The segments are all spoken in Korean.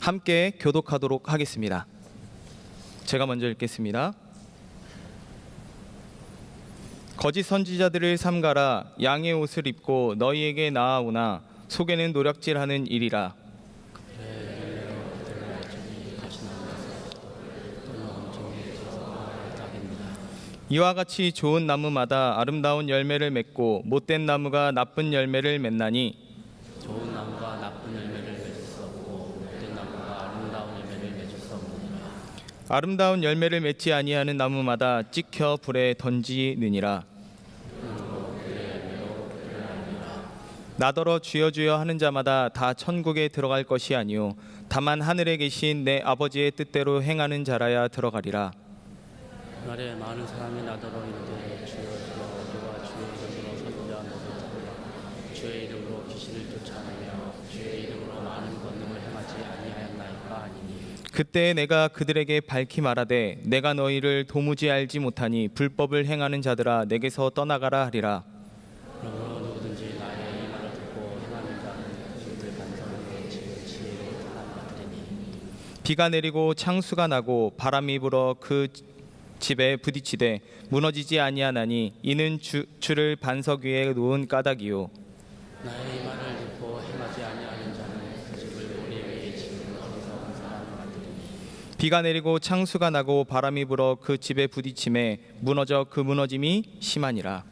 함께 교독하도록 하겠습니다. 제가 먼저 읽겠습니다. 거짓 선지자들을 삼가라. 양의 옷을 입고 너희에게 나아오나 속에는 노략질하는 일이라. 이와 같이 좋은 나무마다 아름다운 열매를 맺고 못된 나무가 나쁜 열매를 맺나니 좋은 나무가 나쁜 열매를 맺을 수 없고 못된 나무가 아름다운 열매를 맺을 수 없느니라. 아름다운 열매를 맺지 아니하는 나무마다 찍혀 불에 던지느니라. 나더러 주여 주여 하는 자마다 다 천국에 들어갈 것이 아니요 다만 하늘에 계신 내 아버지의 뜻대로 행하는 자라야 들어가리라. 그날에 많은 사람이 나더러 이르되 주여 주여 우리가 주의 이름으로 선지자 주의 이름으로 귀신을 쫓아내며 주의 이름으로 많은 권능을 행하지 아니하였나이까 하니니 그때 내가 그들에게 밝히 말하되 내가 너희를 도무지 알지 못하니 불법을 행하는 자들아 내게서 떠나가라 하리라. 그러므로 누구든지 나의 이 말을 듣고 행하는 자는 그들 반성하게 지은 지혜를 받으리니 비가 내리고 창수가 나고 바람이 불어 그 집에 부딪히되 무너지지 아니하나니 이는 주를 반석 위에 놓은 까닭이요 나의 이 말을 듣고 행하지 아니하는 자는 그 집을 모래 위에 지은 어리석은 사람을 받으리니 비가 내리고 창수가 나고 바람이 불어 그 집에 부딪힘에 무너져 그 무너짐이 심하니라.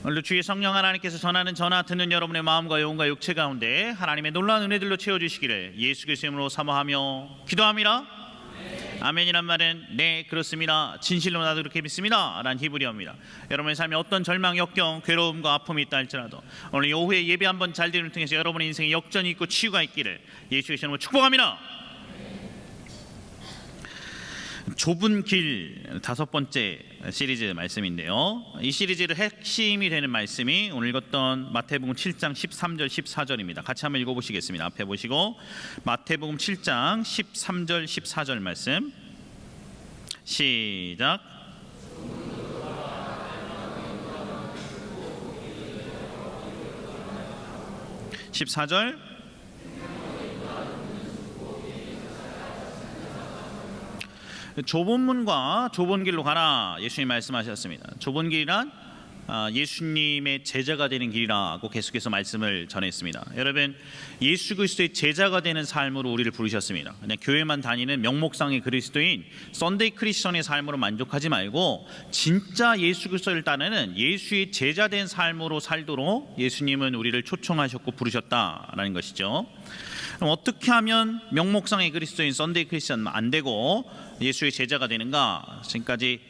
오늘도 주의 성령 하나님께서 전하는 전화 듣는 여러분의 마음과 영혼과 육체 가운데 하나님의 놀라운 은혜들로 채워주시기를 예수 그리스도의 이름으로 사모하며 기도합니다. 아멘이란 말은 네 그렇습니다, 진실로 나도 그렇게 믿습니다 라는 히브리어입니다. 여러분의 삶에 어떤 절망, 역경, 괴로움과 아픔이 있다 할지라도 오늘 오후에 예배 한번 잘 드림을 통해서 여러분의 인생에 역전이 있고 치유가 있기를 예수의 이름으로 축복합니다. 좁은 길 다섯 번째 시리즈 말씀인데요, 이 시리즈의 핵심이 되는 말씀이 오늘 읽었던 마태복음 7장 13절 14절입니다. 같이 한번 읽어보시겠습니다. 앞에 보시고 마태복음 7장 13절 14절 말씀 시작. 14절 좁은 문과 좁은 길로 가라 예수님 말씀하셨습니다. 좁은 길이란 예수님의 제자가 되는 길이라고 계속해서 말씀을 전했습니다. 여러분, 예수 그리스도의 제자가 되는 삶으로 우리를 부르셨습니다. 그냥 교회만 다니는 명목상의 그리스도인 썬데이 크리스천의 삶으로 만족하지 말고 진짜 예수 그리스도를 따르는 예수의 제자 된 삶으로 살도록 예수님은 우리를 초청하셨고 부르셨다라는 것이죠. 그럼 어떻게 하면 명목상의 그리스도인 썬데이 크리스천 안 되고 예수의 제자가 되는가? 지금까지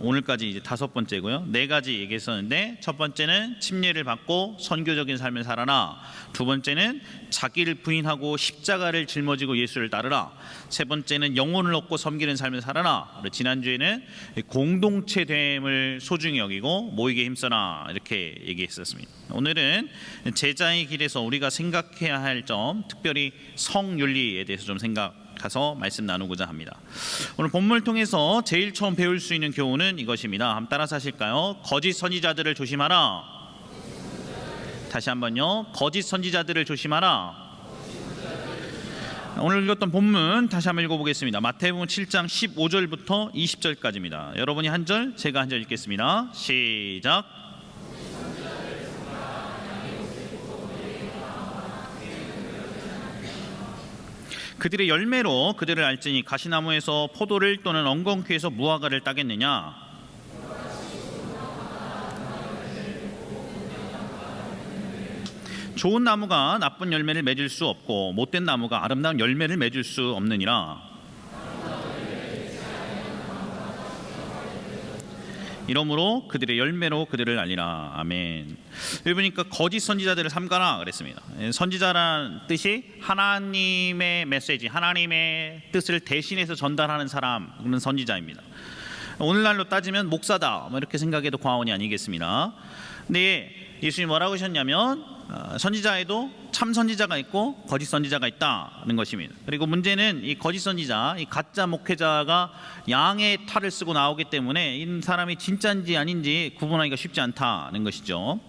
오늘까지 이제 다섯 번째고요. 네 가지 얘기했었는데, 첫 번째는 침례를 받고 선교적인 삶을 살아라. 두 번째는 자기를 부인하고 십자가를 짊어지고 예수를 따르라. 세 번째는 영혼을 얻고 섬기는 삶을 살아라. 지난주에는 공동체됨을 소중히 여기고 모이게 힘써라 이렇게 얘기했었습니다. 오늘은 제자의 길에서 우리가 생각해야 할 점, 특별히 성윤리에 대해서 좀 가서 말씀 나누고자 합니다. 오늘 본문을 통해서 제일 처음 배울 수 있는 교훈은 이것입니다. 한번 따라서 하실까요? 거짓 선지자들을 조심하라. 다시 한번요. 거짓 선지자들을 조심하라. 오늘 읽었던 본문 다시 한번 읽어보겠습니다. 마태복음 7장 15절부터 20절까지입니다. 여러분이 한 절, 제가 한 절 읽겠습니다. 시작. 그들의 열매로 그들을 알지니 가시나무에서 포도를 또는 엉겅퀴에서 무화과를 따겠느냐? 좋은 나무가 나쁜 열매를 맺을 수 없고 못된 나무가 아름다운 열매를 맺을 수 없느니라. 이러므로 그들의 열매로 그들을 알리라. 아멘. 여기 보니까 거짓 선지자들을 삼가라 그랬습니다. 선지자라는 뜻이 하나님의 메시지, 하나님의 뜻을 대신해서 전달하는 사람, 그런 선지자입니다. 오늘날로 따지면 목사다 이렇게 생각해도 과언이 아니겠습니다. 근데 예수님이 뭐라고 하셨냐면 선지자에도 참 선지자가 있고 거짓 선지자가 있다는 것입니다. 그리고 문제는 이 거짓 선지자, 이 가짜 목회자가 양의 탈을 쓰고 나오기 때문에 이 사람이 진짜인지 아닌지 구분하기가 쉽지 않다는 것이죠.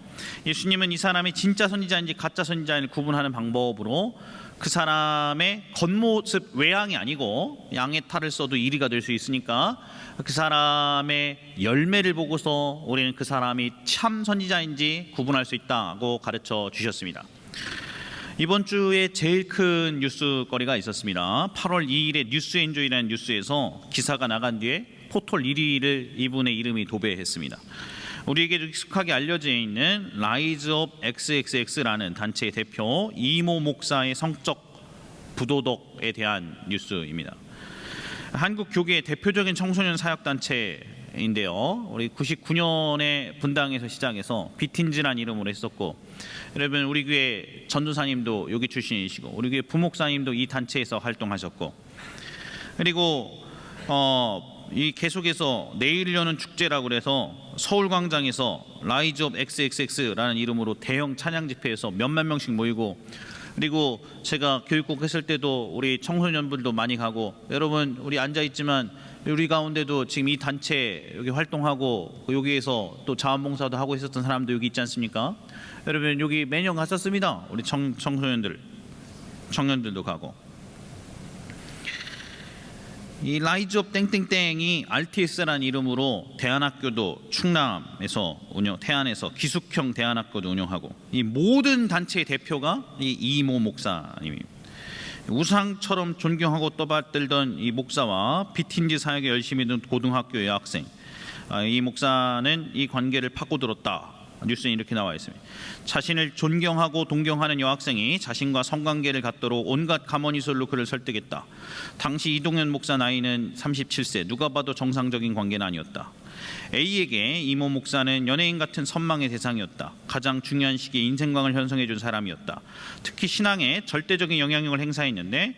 예수님은 이 사람이 진짜 선지자인지 가짜 선지자인지 구분하는 방법으로 그 사람의 겉모습 외양이 아니고 양의 탈을 써도 이리가 될 수 있으니까 그 사람의 열매를 보고서 우리는 그 사람이 참 선지자인지 구분할 수 있다고 가르쳐 주셨습니다. 이번 주에 제일 큰 뉴스거리가 있었습니다. 8월 2일에 뉴스엔조이라는 뉴스에서 기사가 나간 뒤에 포털 1위를 이분의 이름이 도배했습니다. 우리에게도 익숙하게 알려져 있는 라이즈 업 XXX라는 단체의 대표 이모 목사의 성적 부도덕에 대한 뉴스입니다. 한국 교계의 대표적인 청소년 사역 단체인데요. 우리 99년에 분당에서 시작해서 비틴즈라는 이름으로 했었고, 여러분 우리 교회 전도사님도 여기 출신이시고 우리 교회 부목사님도 이 단체에서 활동하셨고, 그리고 이 계속해서 내일 여는 축제라고 그래서 서울광장에서 라이즈 업 XXX라는 이름으로 대형 찬양 집회에서 몇만 명씩 모이고, 그리고 제가 교육국 했을 때도 우리 청소년분들도 많이 가고, 여러분 우리 앉아 있지만 우리 가운데도 지금 이 단체 여기 활동하고 여기에서 또 자원봉사도 하고 있었던 사람도 여기 있지 않습니까? 여러분 여기 매년 갔었습니다. 우리 청년들도 가고. 이 라이즈 업 땡땡땡이 RTS라는 이름으로 대안학교도 충남에서 태안에서 기숙형 대안학교도 운영하고, 이 모든 단체의 대표가 이 이모 목사님입니다. 우상처럼 존경하고 떠받들던 이 목사와 비틴지 사역에 열심히 든 고등학교 여학생, 이 목사는 이 관계를 파고들었다. 뉴스에 이렇게 나와 있습니다. 자신을 존경하고 동경하는 여학생이 자신과 성관계를 갖도록 온갖 가머니설로 그를 설득했다. 당시 이동현 목사 나이는 37세, 누가 봐도 정상적인 관계는 아니었다. A에게 이모 목사는 연예인 같은 선망의 대상이었다. 가장 중요한 시기에 인생광을 형성해 준 사람이었다. 특히 신앙에 절대적인 영향력을 행사했는데,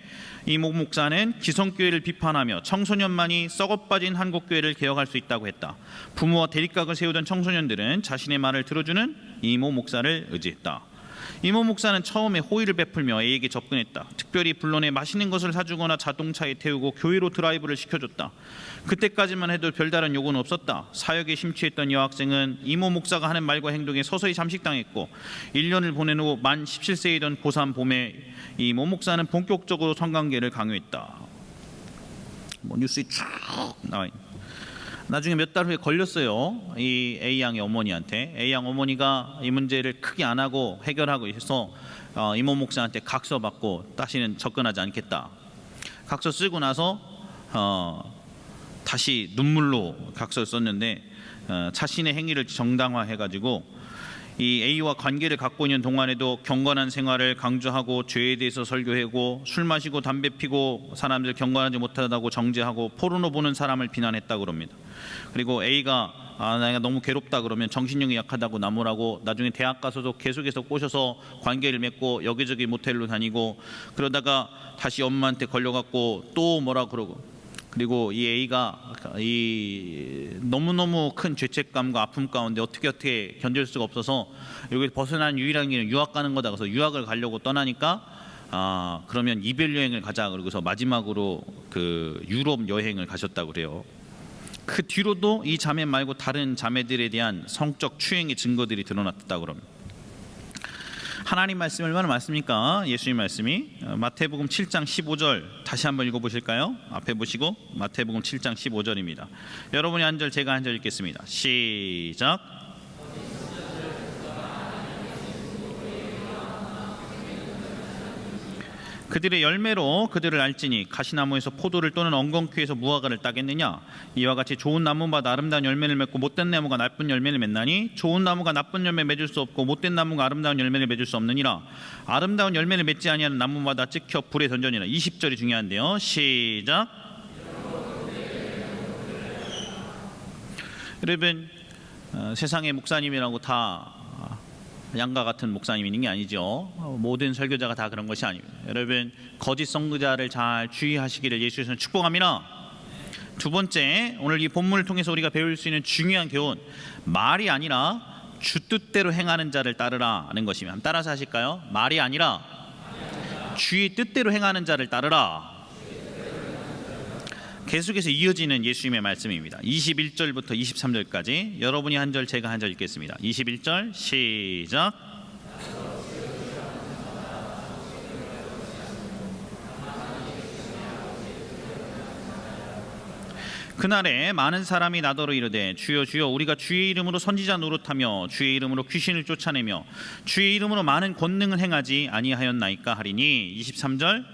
이모 목사는 기성교회를 비판하며 청소년만이 썩어빠진 한국교회를 개혁할 수 있다고 했다. 부모와 대립각을 세우던 청소년들은 자신의 말을 들어주는 이모 목사를 의지했다. 이모 목사는 처음에 호의를 베풀며 A에게 접근했다. 특별히 불러내 맛있는 것을 사주거나 자동차에 태우고 교회로 드라이브를 시켜줬다. 그때까지만 해도 별다른 요구는 없었다. 사역에 심취했던 여학생은 이모 목사가 하는 말과 행동에 서서히 잠식당했고, 1년을 보낸 후 만 17세이던 고3 봄에 이모 목사는 본격적으로 성관계를 강요했다. 뉴스에 쭉 나와 있는. 나중에 몇 달 후에 걸렸어요. 이 A 양의 어머니한테. A 양 어머니가 이 문제를 크게 안 하고 해결하고 있어서 이모 목사한테 각서 받고 다시는 접근하지 않겠다. 각서 쓰고 나서 다시 눈물로 각서를 썼는데, 자신의 행위를 정당화해가지고 이 A와 관계를 갖고 있는 동안에도 경건한 생활을 강조하고 죄에 대해서 설교하고, 술 마시고 담배 피고 사람들 경건하지 못하다고 정죄하고, 포르노 보는 사람을 비난했다고 그럽니다. 그리고 A가 내가 너무 괴롭다 그러면 정신력이 약하다고 나무라고, 나중에 대학 가서도 계속해서 꼬셔서 관계를 맺고 여기저기 모텔로 다니고, 그러다가 다시 엄마한테 걸려갖고 또 뭐라 그러고, 그리고 이 A가 이 너무너무 큰 죄책감과 아픔 가운데 어떻게 견딜 수가 없어서 여기 벗어난 유일한 길은 유학 가는 거다. 그래서 유학을 가려고 떠나니까 그러면 이별 여행을 가자. 그러고서 마지막으로 그 유럽 여행을 가셨다고 그래요. 그 뒤로도 이 자매 말고 다른 자매들에 대한 성적 추행의 증거들이 드러났다고 합니다. 하나님 말씀이 얼마나 많습니까? 예수님 말씀이 마태복음 7장 15절 다시 한번 읽어보실까요? 앞에 보시고 마태복음 7장 15절입니다. 여러분이 한 절 제가 한 절 읽겠습니다. 시작. 그들의 열매로 그들을 알지니 가시나무에서 포도를 또는 엉겅퀴에서 무화과를 따겠느냐? 이와 같이 좋은 나무마다 아름다운 열매를 맺고 못된 나무가 나쁜 열매를 맺나니, 좋은 나무가 나쁜 열매 맺을 수 없고 못된 나무가 아름다운 열매를 맺을 수 없느니라. 아름다운 열매를 맺지 아니하는 나무마다 찍혀 불에 던져니라. 20절이 중요한데요. 시작. 여러분 세상의 목사님이라고 다 양과 같은 목사님이 있는 게 아니죠. 모든 설교자가 다 그런 것이 아닙니다. 여러분 거짓 선교자를 잘 주의하시기를 예수께서는 축복합니다. 두 번째, 오늘 이 본문을 통해서 우리가 배울 수 있는 중요한 교훈, 말이 아니라 주 뜻대로 행하는 자를 따르라는 것입니다. 한번 따라서 하실까요? 말이 아니라 주의 뜻대로 행하는 자를 따르라. 계속해서 이어지는 예수님의 말씀입니다. 21절부터 23절까지 여러분이 한 절 제가 한 절 읽겠습니다. 21절 시작. 그날에 많은 사람이 나더러 이르되 주여 주여 우리가 주의 이름으로 선지자 노릇하며 주의 이름으로 귀신을 쫓아내며 주의 이름으로 많은 권능을 행하지 아니하였나이까 하리니 23절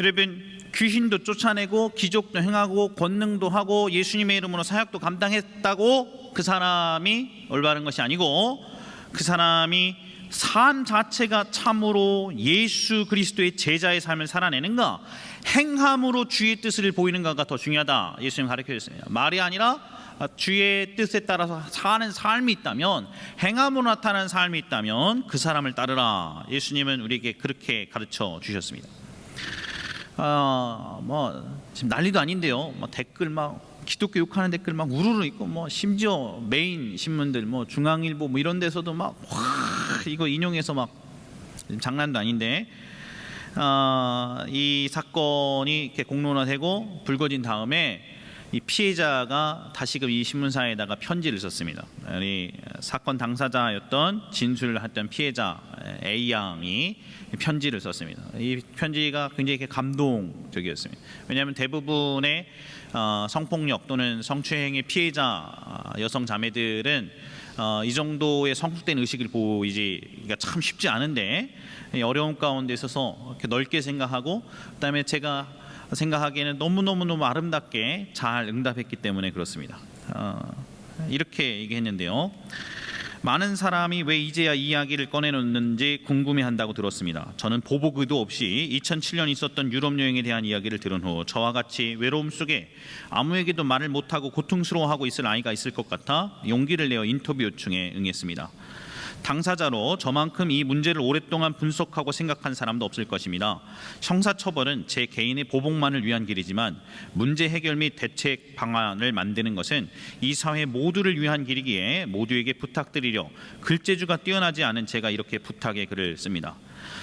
여러분 귀신도 쫓아내고 기적도 행하고 권능도 하고 예수님의 이름으로 사역도 감당했다고 그 사람이 올바른 것이 아니고 그 사람이 삶 자체가 참으로 예수 그리스도의 제자의 삶을 살아내는가 행함으로 주의 뜻을 보이는가가 더 중요하다. 예수님 가르쳐 주셨습니다. 말이 아니라 주의 뜻에 따라서 사는 삶이 있다면 행함으로 나타나는 삶이 있다면 그 사람을 따르라. 예수님은 우리에게 그렇게 가르쳐 주셨습니다. 지금 난리도 아닌데요. 댓글 기독교 욕하는 댓글 우르르 있고 심지어 메인 신문들 중앙일보 이런 데서도 이거 인용해서 장난도 아닌데 이 사건이 이렇게 공론화되고 불거진 다음에 이 피해자가 다시금 이 신문사에다가 편지를 썼습니다. 이 사건 당사자였던 진술을 했던 피해자 A 양이 편지를 썼습니다. 이 편지가 굉장히 감동적이었습니다. 왜냐하면 대부분의 성폭력 또는 성추행의 피해자 여성 자매들은 이 정도의 성숙된 의식을 보이기가 참 쉽지 않은데 어려움 가운데 있어서 이렇게 넓게 생각하고 그다음에 제가 생각하기에는 너무너무 아름답게 잘 응답했기 때문에 그렇습니다. 이렇게 얘기했는데요. 많은 사람이 왜 이제야 이 이야기를 꺼내놓는지 궁금해한다고 들었습니다. 저는 보복 의도 없이 2007년 있었던 유럽 여행에 대한 이야기를 들은 후 저와 같이 외로움 속에 아무에게도 말을 못하고 고통스러워하고 있을 아이가 있을 것 같아 용기를 내어 인터뷰 요청에 응했습니다. 당사자로 저만큼 이 문제를 오랫동안 분석하고 생각한 사람도 없을 것입니다. 형사처벌은 제 개인의 보복만을 위한 길이지만 문제 해결 및 대책 방안을 만드는 것은 이 사회 모두를 위한 길이기에 모두에게 부탁드리려 글재주가 뛰어나지 않은 제가 이렇게 부탁의 글을 씁니다.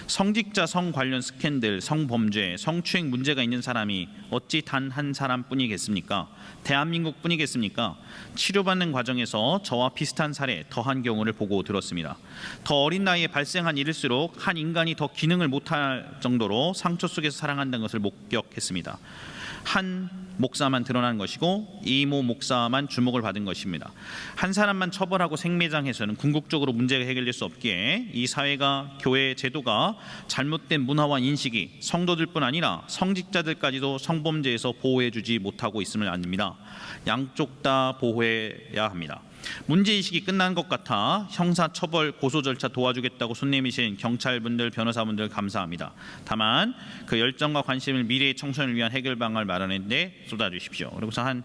성직자 성 관련 스캔들, 성범죄, 성추행 문제가 있는 사람이 어찌 단 한 사람뿐이겠습니까? 대한민국 뿐이겠습니까? 치료받는 과정에서 저와 비슷한 사례 더한 경우를 보고 들었습니다. 더 어린 나이에 발생한 일일수록 한 인간이 더 기능을 못할 정도로 상처 속에서 살아간다는 것을 목격했습니다. 한 목사만 드러난 것이고 이모 목사만 주목을 받은 것입니다. 한 사람만 처벌하고 생매장해서는 궁극적으로 문제가 해결될 수 없기에 이 사회가 교회 제도가 잘못된 문화와 인식이 성도들뿐 아니라 성직자들까지도 성범죄에서 보호해주지 못하고 있음을 압니다. 양쪽 다 보호해야 합니다. 문제의식이 끝난 것 같아 형사처벌 고소 절차 도와주겠다고 손 내미신 경찰분들, 변호사분들 감사합니다. 다만 그 열정과 관심을 미래의 청소년을 위한 해결 방안을 마련하는 데 쏟아주십시오. 그리고서 한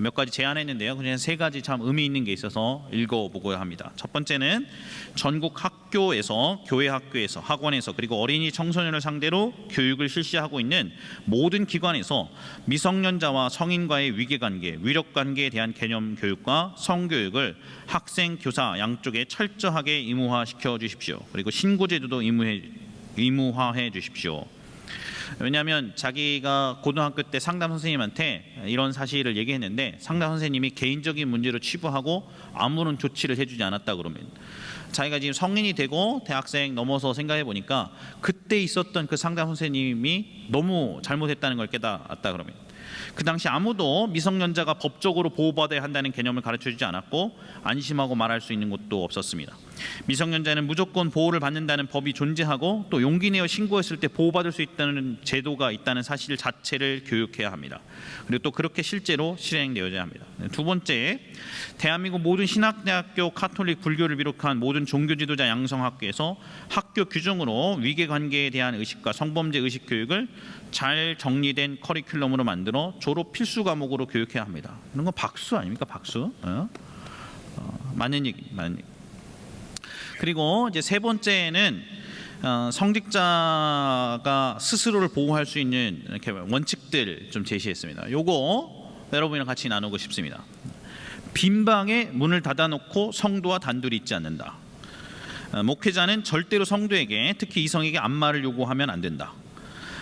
몇 가지 제안했는데요. 그냥 세 가지 참 의미 있는 게 있어서 읽어보고야 합니다. 첫 번째는 전국 학교에서, 교회 학교에서, 학원에서 그리고 어린이 청소년을 상대로 교육을 실시하고 있는 모든 기관에서 미성년자와 성인과의 위계관계, 위력관계에 대한 개념 교육과 성교육을 학생, 교사 양쪽에 철저하게 의무화시켜 주십시오. 그리고 신고제도도 의무화해 주십시오. 왜냐하면 자기가 고등학교 때 상담 선생님한테 이런 사실을 얘기했는데 상담 선생님이 개인적인 문제로 치부하고 아무런 조치를 해주지 않았다 그러면 자기가 지금 성인이 되고 대학생 넘어서 생각해 보니까 그때 있었던 그 상담 선생님이 너무 잘못했다는 걸 깨달았다 그러면 그 당시 아무도 미성년자가 법적으로 보호받아야 한다는 개념을 가르쳐주지 않았고 안심하고 말할 수 있는 곳도 없었습니다. 미성년자는 무조건 보호를 받는다는 법이 존재하고 또 용기 내어 신고했을 때 보호받을 수 있다는 제도가 있다는 사실 자체를 교육해야 합니다. 그리고 또 그렇게 실제로 실행되어야 합니다. 두 번째, 대한민국 모든 신학대학교, 카톨릭, 불교를 비롯한 모든 종교 지도자 양성학교에서 학교 규정으로 위계관계에 대한 의식과 성범죄 의식 교육을 잘 정리된 커리큘럼으로 만들어 졸업 필수 과목으로 교육해야 합니다. 이런 거 박수 아닙니까? 박수. 맞는 얘기. 그리고 이제 세 번째는 성직자가 스스로를 보호할 수 있는 이렇게 원칙들 좀 제시했습니다. 요거 여러분이랑 같이 나누고 싶습니다. 빈 방에 문을 닫아놓고 성도와 단둘이 있지 않는다. 목회자는 절대로 성도에게 특히 이성에게 안마를 요구하면 안 된다.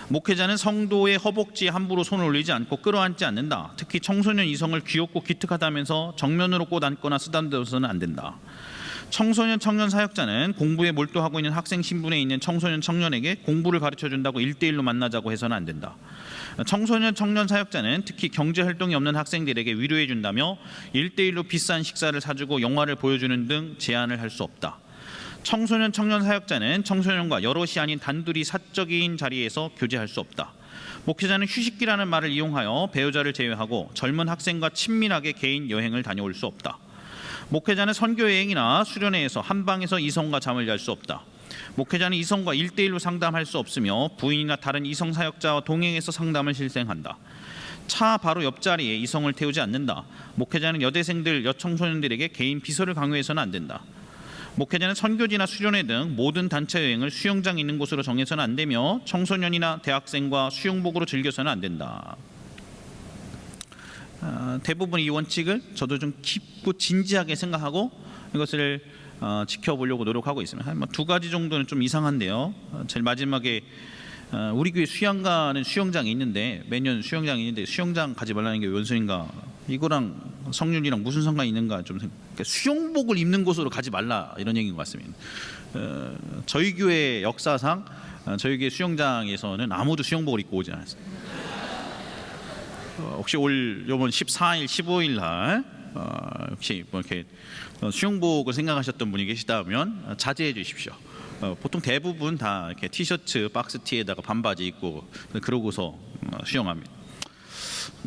목회자는 성도의 허벅지에 함부로 손을 올리지 않고 끌어안지 않는다. 특히 청소년 이성을 귀엽고 기특하다면서 정면으로 꼭 안거나 쓰다듬어서는 안 된다. 청소년 청년 사역자는 공부에 몰두하고 있는 학생 신분에 있는 청소년 청년에게 공부를 가르쳐준다고 1대1로 만나자고 해서는 안 된다. 청소년 청년 사역자는 특히 경제 활동이 없는 학생들에게 위로해 준다며 1대1로 비싼 식사를 사주고 영화를 보여주는 등 제안을 할 수 없다. 청소년 청년 사역자는 청소년과 여럿이 아닌 단둘이 사적인 자리에서 교제할 수 없다. 목회자는 휴식기라는 말을 이용하여 배우자를 제외하고 젊은 학생과 친밀하게 개인 여행을 다녀올 수 없다. 목회자는 선교 여행이나 수련회에서 한 방에서 이성과 잠을 잘 수 없다. 목회자는 이성과 1대1로 상담할 수 없으며 부인이나 다른 이성 사역자와 동행해서 상담을 실행한다. 차 바로 옆자리에 이성을 태우지 않는다. 목회자는 여대생들, 여청소년들에게 개인 비서를 강요해서는 안 된다. 목회자는 선교지나 수련회 등 모든 단체 여행을 수영장 있는 곳으로 정해서는 안 되며 청소년이나 대학생과 수영복으로 즐겨서는 안 된다. 대부분 이 원칙을 저도 좀 깊고 진지하게 생각하고 이것을 지켜보려고 노력하고 있습니다. 한 두 가지 정도는 좀 이상한데요. 제일 마지막에 우리 교회 수양가는 수영장이 있는데 매년 수영장이 있는데 수영장 가지 말라는 게 원수인가? 이거랑 성륜이랑 무슨 상관이 있는가? 좀 그러니까 수영복을 입는 곳으로 가지 말라 이런 얘기인 것 같습니다. 저희 교회 역사상 저희 교회 수영장에서는 아무도 수영복을 입고 오지 않았어요. 혹시 이번 14일, 15일 날 혹시 뭐 이렇게 수영복을 생각하셨던 분이 계시다면 자제해 주십시오. 보통 대부분 다 이렇게 티셔츠 박스 티에다가 반바지 입고 그러고서 수영합니다.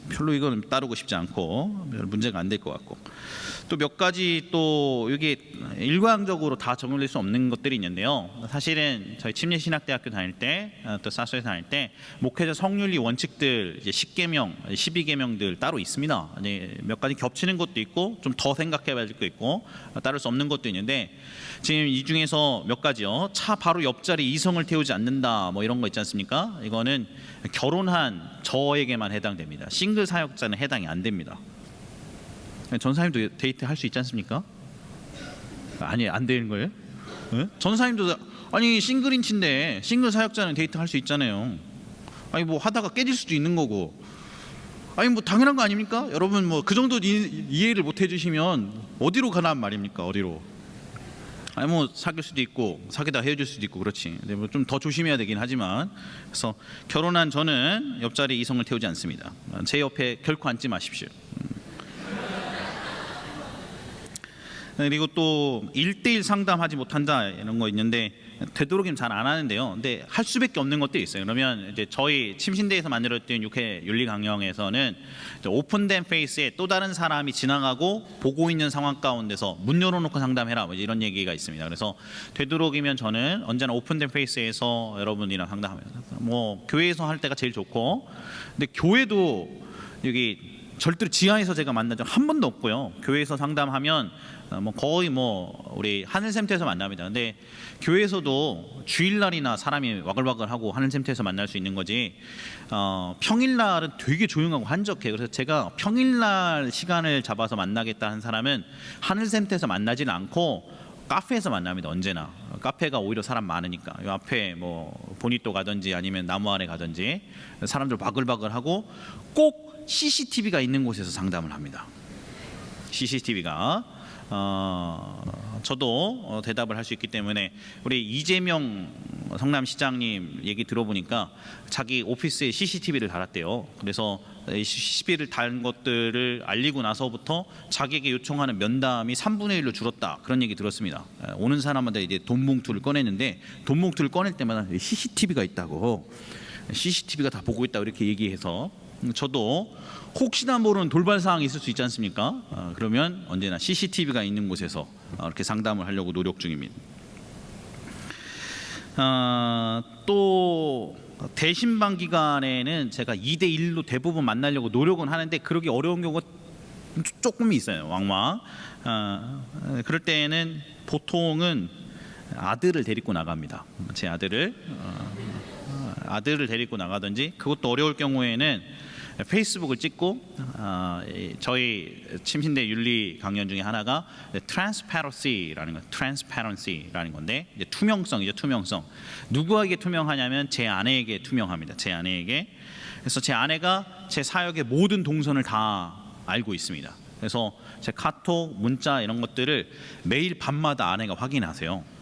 별로 이건 따르고 싶지 않고 별 문제가 안 될 것 같고 또 몇 가지 또 이게 일괄적으로 다 적용될 수 없는 것들이 있는데요. 사실은 저희 침례신학대학교 다닐 때 또 사소에 다닐 때 목회자 성윤리 원칙들 이제 10계명, 12계명들 따로 있습니다. 몇 가지 겹치는 것도 있고 좀 더 생각해봐야 될 것도 있고 따를 수 없는 것도 있는데 지금 이 중에서 몇 가지요. 차 바로 옆자리 이성을 태우지 않는다 뭐 이런 거 있지 않습니까? 이거는 결혼한 저에게만 해당됩니다. 싱글 사역자는 해당이 안 됩니다. 전사님도 데이트 할 수 있지 않습니까? 아니 안 되는 거예요? 네? 전사님도 아니 싱글인치인데 싱글 사역자는 데이트 할 수 있잖아요. 아니 뭐 하다가 깨질 수도 있는 거고. 아니 뭐 당연한 거 아닙니까? 여러분 뭐 그 정도 이해를 못 해주시면 어디로 가란 말입니까? 어디로? 아니 뭐 사귈 수도 있고 사귀다 헤어질 수도 있고 그렇지. 근데 뭐 좀 더 조심해야 되긴 하지만 그래서 결혼한 저는 옆자리 이성을 태우지 않습니다. 제 옆에 결코 앉지 마십시오. 그리고 또 1대1 상담하지 못한다 이런 거 있는데 되도록이면 잘 안 하는데요. 근데 할 수밖에 없는 것도 있어요. 그러면 이제 저희 침신대에서 만들었던 육회 윤리 강령에서는 오픈된 페이스에 또 다른 사람이 지나가고 보고 있는 상황 가운데서 문 열어놓고 상담해라 뭐 이런 얘기가 있습니다. 그래서 되도록이면 저는 언제나 오픈된 페이스에서 여러분이랑 상담합니다. 뭐 교회에서 할 때가 제일 좋고, 근데 교회도 여기 절대로 지하에서 제가 만난 적 한 번도 없고요. 교회에서 상담하면 뭐 거의 뭐 우리 하늘샘터에서 만납니다. 근데 교회에서도 주일날이나 사람이 와글와글하고 하늘샘터에서 만날 수 있는 거지 평일날은 되게 조용하고 한적해요. 그래서 제가 평일날 시간을 잡아서 만나겠다는 사람은 하늘샘터에서 만나지는 않고 카페에서 만납니다. 언제나 카페가 오히려 사람 많으니까 이 앞에 뭐 보니또 가든지 아니면 나무 아래 가든지 사람들 바글바글하고 꼭 CCTV가 있는 곳에서 상담을 합니다. CCTV가 저도 대답을 할 수 있기 때문에 우리 이재명 성남시장님 얘기 들어보니까 자기 오피스에 CCTV를 달았대요. 그래서 CCTV를 단 것들을 알리고 나서부터 자기에게 요청하는 면담이 3분의 1로 줄었다 그런 얘기 들었습니다. 오는 사람마다 이제 돈 봉투를 꺼내는데 돈 봉투를 꺼낼 때마다 CCTV가 있다고 CCTV가 다 보고 있다고 이렇게 얘기해서 저도 혹시나 모르는 돌발 사항이 있을 수 있지 않습니까? 그러면 언제나 CCTV가 있는 곳에서 이렇게 상담을 하려고 노력 중입니다. 또 대신방 기간에는 제가 2대1로 대부분 만나려고 노력은 하는데 그러기 어려운 경우가 조금 있어요. 왕왕. 그럴 때에는 보통은 아들을 데리고 나갑니다. 제 아들을 데리고 나가든지, 그것도 어려울 경우에는 페이스북을 찍고 저희 침신대 윤리 강연 중에 하나가 transparency라는 건데 이제 투명성이죠. 투명성. 누구에게 투명하냐면 제 아내에게 투명합니다. 제 아내에게. 그래서 제 아내가 제 사역의 모든 동선을 다 알고 있습니다. 그래서 제 카톡, 문자 이런 것들을 매일 밤마다 아내가 확인하세요.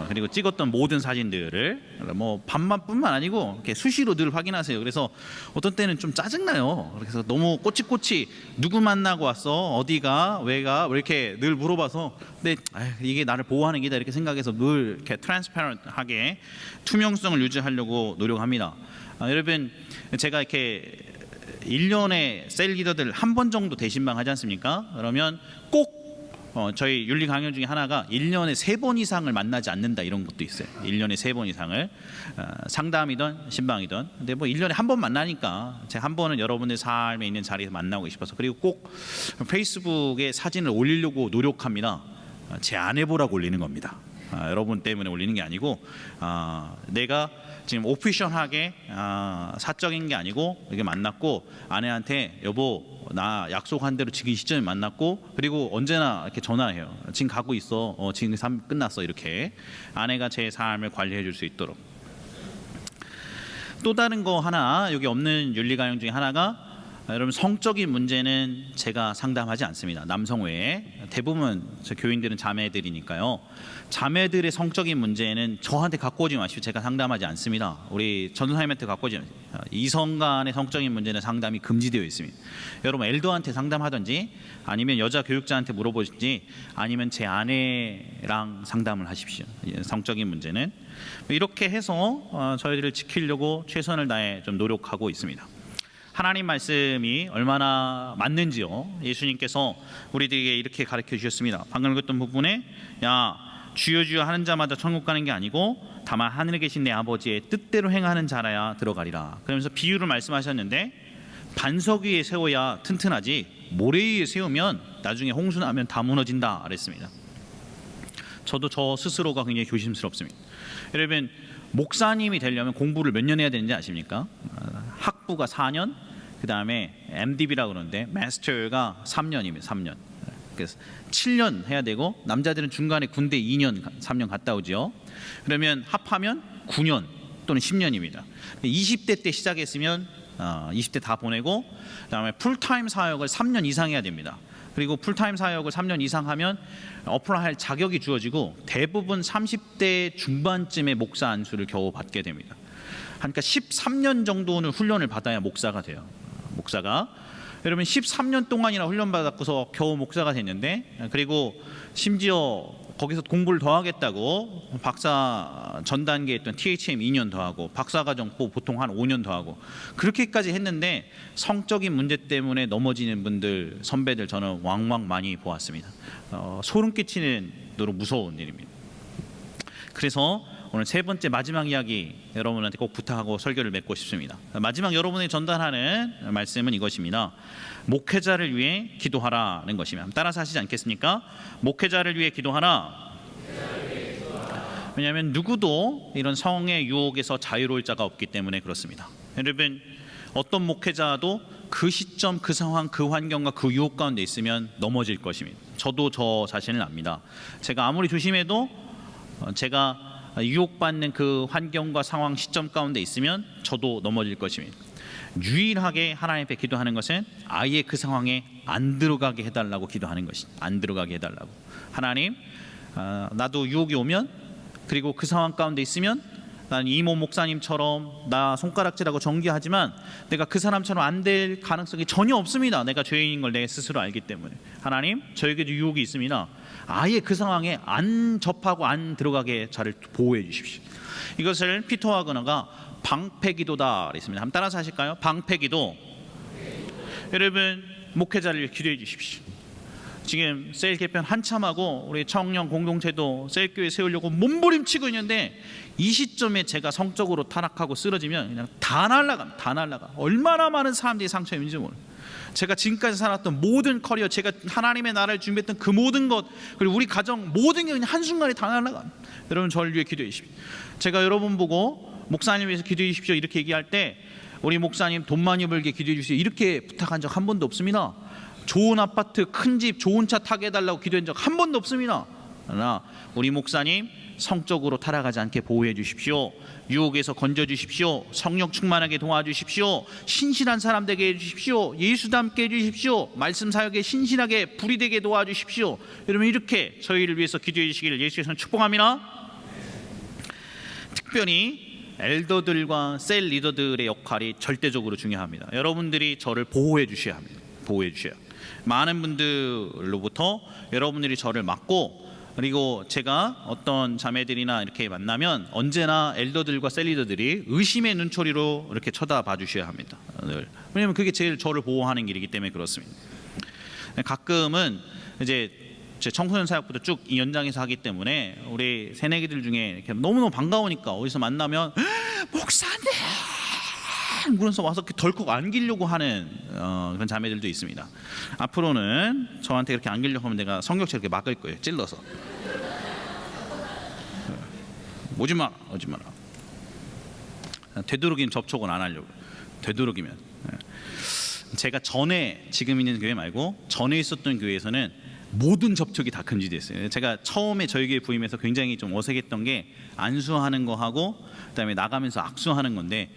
그리고 찍었던 모든 사진들을 뭐 밤만뿐만 아니고 이렇게 수시로 늘 확인하세요. 그래서 어떤 때는 좀 짜증나요. 그래서 너무 꼬치꼬치 누구 만나고 왔어, 어디가, 왜가, 왜 이렇게 늘 물어봐서, 근데 이게 나를 보호하는 게다 이렇게 생각해서 늘 이렇게 트랜스퍼런트하게 투명성을 유지하려고 노력합니다. 여러분, 제가 이렇게 1년에 셀 리더들 한 번 정도 대신방 하지 않습니까? 그러면 꼭 저희 윤리 강연 중에 하나가 1년에 3번 이상을 만나지 않는다, 이런 것도 있어요. 1년에 3번 이상을 상담이든 신방이든. 근데 뭐 1년에 한 번 만나니까 제가 한 번은 여러분의 삶에 있는 자리에서 만나고 싶어서. 그리고 꼭 페이스북에 사진을 올리려고 노력합니다. 제 아내 보라고 올리는 겁니다. 여러분 때문에 올리는 게 아니고, 내가 지금 오피셜하게 사적인 게 아니고 이렇게 만났고, 아내한테 여보 나 약속한 대로 지금 이 시점에 만났고, 그리고 언제나 이렇게 전화해요. 지금 가고 있어. 지금 삶 끝났어. 이렇게 아내가 제 삶을 관리해 줄 수 있도록. 또 다른 거 하나, 여기 없는 윤리 강연 중에 하나가, 여러분, 성적인 문제는 제가 상담하지 않습니다. 남성 외에 대부분 저 교인들은 자매들이니까요. 자매들의 성적인 문제는 저한테 갖고 오지 마시고 제가 상담하지 않습니다. 우리 전도사님한테 갖고 오지 마시고. 이성 간의 성적인 문제는 상담이 금지되어 있습니다. 여러분, 엘더한테 상담하든지 아니면 여자 교육자한테 물어보든지 아니면 제 아내랑 상담을 하십시오. 성적인 문제는. 이렇게 해서 저희들을 지키려고 최선을 다해 좀 노력하고 있습니다. 하나님 말씀이 얼마나 맞는지요. 예수님께서 우리들에게 이렇게 가르쳐 주셨습니다. 방금 읽었던 부분에, 야, 주여 주여 하는 자마다 천국 가는 게 아니고 다만 하늘에 계신 내 아버지의 뜻대로 행하는 자라야 들어가리라. 그러면서 비유를 말씀하셨는데, 반석 위에 세워야 튼튼하지 모래 위에 세우면 나중에 홍수 나면 다 무너진다 그랬습니다. 저도 저 스스로가 굉장히 조심스럽습니다. 여러분, 목사님이 되려면 공부를 몇 년 해야 되는지 아십니까? 학부가 4년, 그 다음에 MDB라고 그러는데 마스터가 3년입니다. 3년. 그래서 7년 해야 되고, 남자들은 중간에 군대 2년, 3년 갔다 오죠. 그러면 합하면 9년 또는 10년입니다. 20대 때 시작했으면 20대 다 보내고, 그다음에 풀타임 사역을 3년 이상 해야 됩니다. 그리고 풀타임 사역을 3년 이상 하면 어플라이할 자격이 주어지고, 대부분 30대 중반쯤에 목사 안수를 겨우 받게 됩니다. 그러니까 13년 정도는 훈련을 받아야 목사가 돼요. 목사가. 여러분, 13년 동안이나 훈련 받았고서 겨우 목사가 됐는데, 그리고 심지어 거기서 공부를 더 하겠다고 박사 전 단계에 있던 THM 2년 더 하고, 박사과정 보통 한 5년 더 하고, 그렇게까지 했는데 성적인 문제 때문에 넘어지는 분들, 선배들 저는 왕왕 많이 보았습니다. 소름 끼치는 대로 무서운 일입니다. 그래서 오늘 세 번째 마지막 이야기 여러분한테 꼭 부탁하고 설교를 맺고 싶습니다. 마지막 여러분이 전달하는 말씀은 이것입니다. 목회자를 위해 기도하라는 것입니다. 따라서 하시지 않겠습니까? 목회자를 위해 기도하라. 왜냐하면 누구도 이런 성의 유혹에서 자유로울 자가 없기 때문에 그렇습니다. 여러분, 어떤 목회자도 그 시점, 그 상황, 그 환경과 그 유혹 가운데 있으면 넘어질 것입니다. 저도 저 자신을 압니다. 제가 아무리 조심해도 제가 유혹받는 그 환경과 상황, 시점 가운데 있으면 저도 넘어질 것입니다. 유일하게 하나님 앞에 기도하는 것은 아예 그 상황에 안 들어가게 해달라고 기도하는 것입니다. 안 들어가게 해달라고. 하나님, 나도 유혹이 오면, 그리고 그 상황 가운데 있으면 난 이모 목사님처럼 나 손가락질하고 정죄하지만 내가 그 사람처럼 안 될 가능성이 전혀 없습니다. 내가 죄인인 걸 내 스스로 알기 때문에. 하나님, 저에게도 유혹이 있습니다. 아예 그 상황에 안 접하고 안 들어가게 저를 보호해 주십시오. 이것을 피터 와그너가 방패기도다 그랬습니다. 한번 따라서 하실까요? 방패기도. 여러분, 목회자를 위해 기도해 주십시오. 지금 셀 개편 한참 하고 우리 청년 공동체도 셀교회 세우려고 몸부림치고 있는데, 이 시점에 제가 성적으로 타락하고 쓰러지면 그냥 다 날아갑니다. 다 날아가. 얼마나 많은 사람들이 상처 입는지 몰라요. 제가 지금까지 살았던 모든 커리어, 제가 하나님의 나라를 준비했던 그 모든 것, 그리고 우리 가정 모든 게 그냥 한순간에 다 날아갑니다. 여러분, 저를 위해 기도해 주십시오. 제가 여러분 보고 목사님 위해서 기도해 주십시오 이렇게 얘기할 때, 우리 목사님 돈 많이 벌게 기도해 주십시오 이렇게 부탁한 적 한 번도 없습니다. 좋은 아파트, 큰 집, 좋은 차 타게 해달라고 기도한 적 한 번도 없습니다. 그러나 우리 목사님 성적으로 타락하지 않게 보호해 주십시오. 유혹에서 건져 주십시오. 성령 충만하게 도와주십시오. 신실한 사람 되게 해 주십시오. 예수 닮게 해 주십시오. 말씀 사역에 신실하게 불이 되게 도와주십시오. 여러분 이렇게 저희를 위해서 기도해 주시기를 예수께서 축복합니다. 특별히 엘더들과 셀 리더들의 역할이 절대적으로 중요합니다. 여러분들이 저를 보호해 주셔야 합니다. 보호해 주셔야. 많은 분들로부터 여러분들이 저를 막고, 그리고 제가 어떤 자매들이나 이렇게 만나면 언제나 엘더들과 셀 리더들이 의심의 눈초리로 이렇게 쳐다봐 주셔야 합니다. 왜냐하면 그게 제일 저를 보호하는 길이기 때문에 그렇습니다. 가끔은 이제 제 청소년 사역부터 쭉 이 연장에서 하기 때문에 우리 새내기들 중에 이렇게 너무너무 반가우니까 어디서 만나면 목사님 그러면서 와서 덜컥 안기려고 하는 그런 자매들도 있습니다. 앞으로는 저한테 그렇게 안기려고 하면 내가 성경책 이렇게 막을 거예요. 찔러서. 오지 마라. 되도록이면 접촉은 안 하려고. 되도록이면. 제가 전에 지금 있는 교회 말고 전에 있었던 교회에서는 모든 접촉이 다 금지됐어요. 제가 처음에 저희 교회 부임해서 굉장히 좀 어색했던 게 안수하는 거 하고 그다음에 나가면서 악수하는 건데,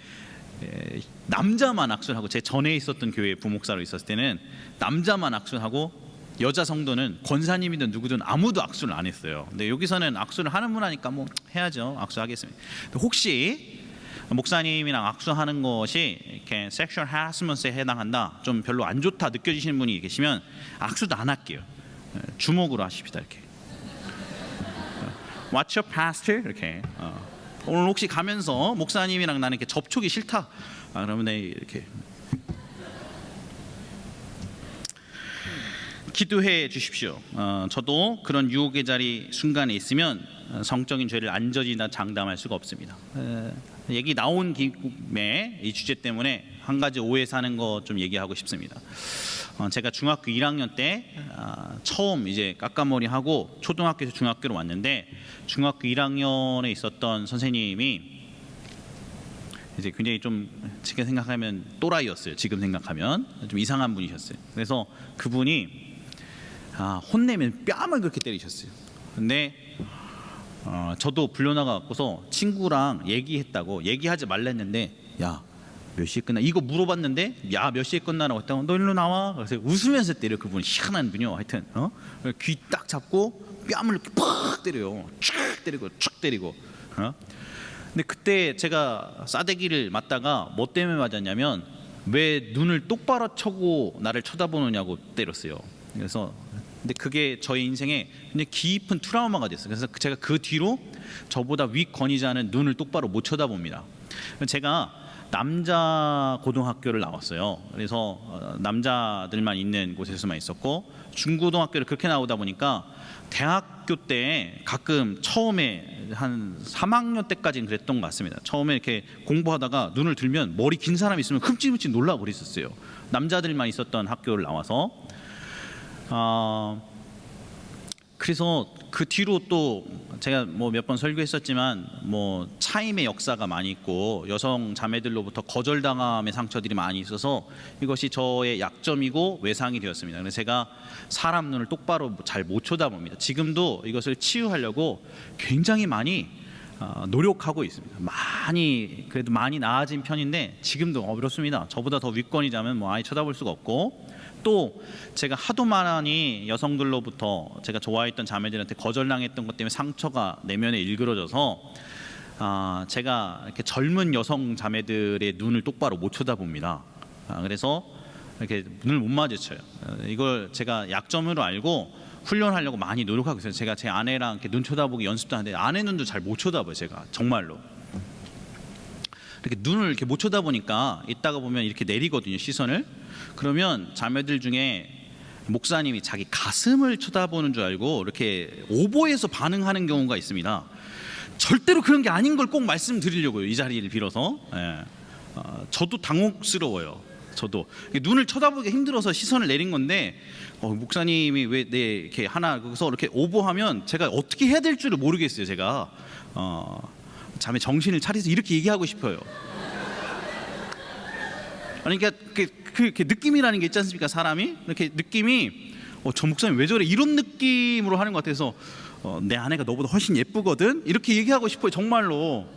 남자만 악수를 하고, 제 전에 있었던 교회 부목사로 있었을 때는 남자만 악수를 하고 여자 성도는 권사님이든 누구든 아무도 악수를 안 했어요. 근데 여기서는 악수를 하는 문화니까 뭐 해야죠. 악수하겠습니다. 혹시 목사님이랑 악수하는 것이 이렇게 섹슈얼 하라스먼트에 해당한다, 좀 별로 안 좋다 느껴지시는 분이 계시면 악수도 안 할게요. 주먹으로 하십시다. 이렇게 What's your pastor? 이렇게 오늘 혹시 가면서 목사님이랑 나는 이렇게 접촉이 싫다, 그러면 이렇게 기도해 주십시오. 저도 그런 유혹의 자리 순간에 있으면 성적인 죄를 안 저지나 장담할 수가 없습니다. 얘기 나온 김에 이 주제 때문에 한 가지 오해 사는 거 좀 얘기하고 싶습니다. 제가 중학교 1학년 때 처음 이제 깎아머리 하고 초등학교에서 중학교로 왔는데, 중학교 1학년에 있었던 선생님이 이제 굉장히 좀 제가 생각하면 또라이였어요. 지금 생각하면 좀 이상한 분이셨어요. 그래서 그분이 혼내면 뺨을 그렇게 때리셨어요. 근데 저도 불려나가고서 친구랑 얘기하지 말라 했는데, 야 몇 시에 끝나? 이거 물어봤는데 야 몇 시에 끝나라고 했다고, 너 일로 나와. 그래서 웃으면서 때려. 그분이 희한한 분이요. 하여튼 귀 딱 잡고 뺨을 이렇게 팍 때려요. 촥 때리고 촥 때리고. 근데 그때 제가 싸대기를 맞다가 뭐 때문에 맞았냐면, 왜 눈을 똑바로 쳐고 나를 쳐다보느냐고 때렸어요. 그래서 근데 그게 저의 인생에 굉장히 깊은 트라우마가 됐어요. 그래서 제가 그 뒤로 저보다 위 권위자는 눈을 똑바로 못 쳐다봅니다. 제가 남자 고등학교를 나왔어요. 그래서 남자들만 있는 곳에서만 있었고, 중고등학교를 그렇게 나오다 보니까 대학교 때 가끔 처음에 한 3학년 때까지는 그랬던 것 같습니다. 처음에 이렇게 공부하다가 눈을 들면 머리 긴 사람이 있으면 흠칫흠칫 놀라 버렸었어요. 남자들만 있었던 학교를 나와서. 그래서 그 뒤로 또 제가 뭐 몇 번 설교했었지만 뭐 차임의 역사가 많이 있고 여성 자매들로부터 거절당함의 상처들이 많이 있어서 이것이 저의 약점이고 외상이 되었습니다. 그래서 제가 사람 눈을 똑바로 잘 못 쳐다봅니다. 지금도 이것을 치유하려고 굉장히 많이 노력하고 있습니다. 그래도 많이 나아진 편인데 지금도 어렵습니다. 저보다 더 윗권이자면 뭐 아예 쳐다볼 수가 없고, 또 제가 하도 많이 여성들로부터 제가 좋아했던 자매들한테 거절당했던 것 때문에 상처가 내면에 일그러져서 제가 이렇게 젊은 여성 자매들의 눈을 똑바로 못 쳐다봅니다. 그래서 이렇게 눈을 못 마주쳐요. 이걸 제가 약점으로 알고 훈련하려고 많이 노력하고 있어요. 제가 제 아내랑 이렇게 눈 쳐다보기 연습도 하는데 아내 눈도 잘 못 쳐다봐요. 제가 정말로 이렇게 눈을 이렇게 못 쳐다보니까 이따가 보면 이렇게 내리거든요, 시선을. 그러면 자매들 중에 목사님이 자기 가슴을 쳐다보는 줄 알고 이렇게 오버해서 반응하는 경우가 있습니다. 절대로 그런 게 아닌 걸 꼭 말씀드리려고요, 이 자리를 빌어서. 저도 당혹스러워요. 저도 눈을 쳐다보기 힘들어서 시선을 내린 건데 목사님이 왜 이렇게 하나 그래서 이렇게 오버하면 제가 어떻게 해야 될 줄을 모르겠어요. 제가 자매 정신을 차려서 이렇게 얘기하고 싶어요. 그러니까 그 느낌이라는 게 있지 않습니까? 사람이 이렇게 느낌이 저 목사님 왜 저래? 이런 느낌으로 하는 것 같아서 내 아내가 너보다 훨씬 예쁘거든? 이렇게 얘기하고 싶어요, 정말로.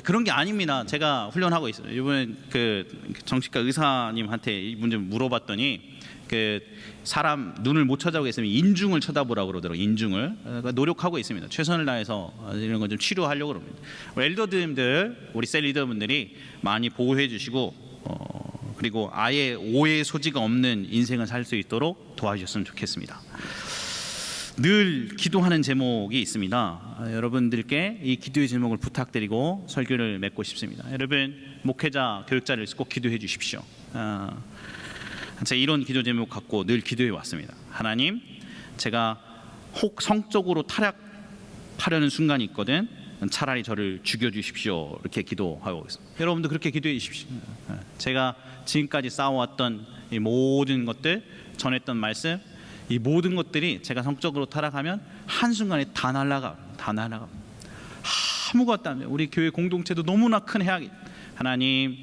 그런 게 아닙니다. 제가 훈련하고 있어요. 이번에 그 정신과 의사님한테 이 문제 물어봤더니 그 사람 눈을 못 찾아보고 있으면 인중을 쳐다보라고 그러더라고요. 인중을. 노력하고 있습니다. 최선을 다해서 이런 건 좀 치료하려고 그럽니다. 우리 엘더들님들, 우리 셀 리더분들이 많이 보호해 주시고 그리고 아예 오해 소지가 없는 인생을 살 수 있도록 도와주셨으면 좋겠습니다. 늘 기도하는 제목이 있습니다. 여러분들께 이 기도의 제목을 부탁드리고 설교를 맺고 싶습니다. 여러분 목회자, 교육자를 꼭 기도해 주십시오. 제가 이런 기도 제목 갖고 늘 기도해 왔습니다. 하나님, 제가 혹 성적으로 타락하려는 순간이 있거든. 차라리 저를 죽여주십시오. 이렇게 기도하고 있습니다. 여러분도 그렇게 기도해 주십시오. 제가 지금까지 쌓아왔던 이 모든 것들, 전했던 말씀, 이 모든 것들이 제가 성적으로 타락하면 한순간에 다 날아갑니다. 아무것도 안 돼요. 우리 교회 공동체도 너무나 큰 해악이. 하나님,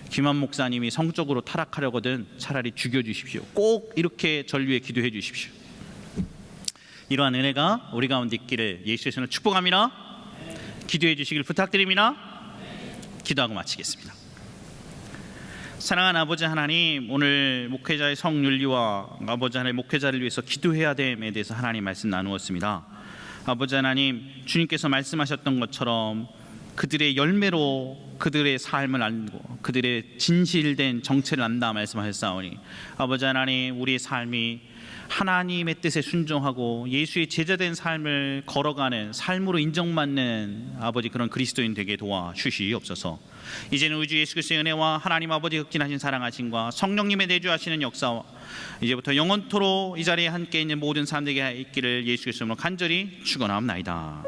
김한 목사님이 성적으로 타락하려거든 차라리 죽여주십시오. 꼭 이렇게 전류에 기도해 주십시오. 이러한 은혜가 우리 가운데 있기를 예수의 이름으로 축복합니다. 기도해 주시길 부탁드립니다. 기도하고 마치겠습니다. 사랑하는 아버지 하나님, 오늘 목회자의 성윤리와 아버지 하나님 목회자를 위해서 기도해야 됨에 대해서 하나님 말씀 나누었습니다. 아버지 하나님, 주님께서 말씀하셨던 것처럼 그들의 열매로 그들의 삶을 알고 그들의 진실된 정체를 안다 말씀하셨사오니, 아버지 하나님, 우리의 삶이 하나님의 뜻에 순종하고 예수의 제자된 삶을 걸어가는 삶으로 인정받는 아버지 그런 그리스도인 되게 도와주시옵소서. 이제는 우리 주 예수 그리스도의 은혜와 하나님 아버지 극진하신 사랑하심과 성령님의 내주하시는 역사와 이제부터 영원토록 이 자리에 함께 있는 모든 사람들에게 있기를 예수 그리스도로 간절히 축원하옵나이다.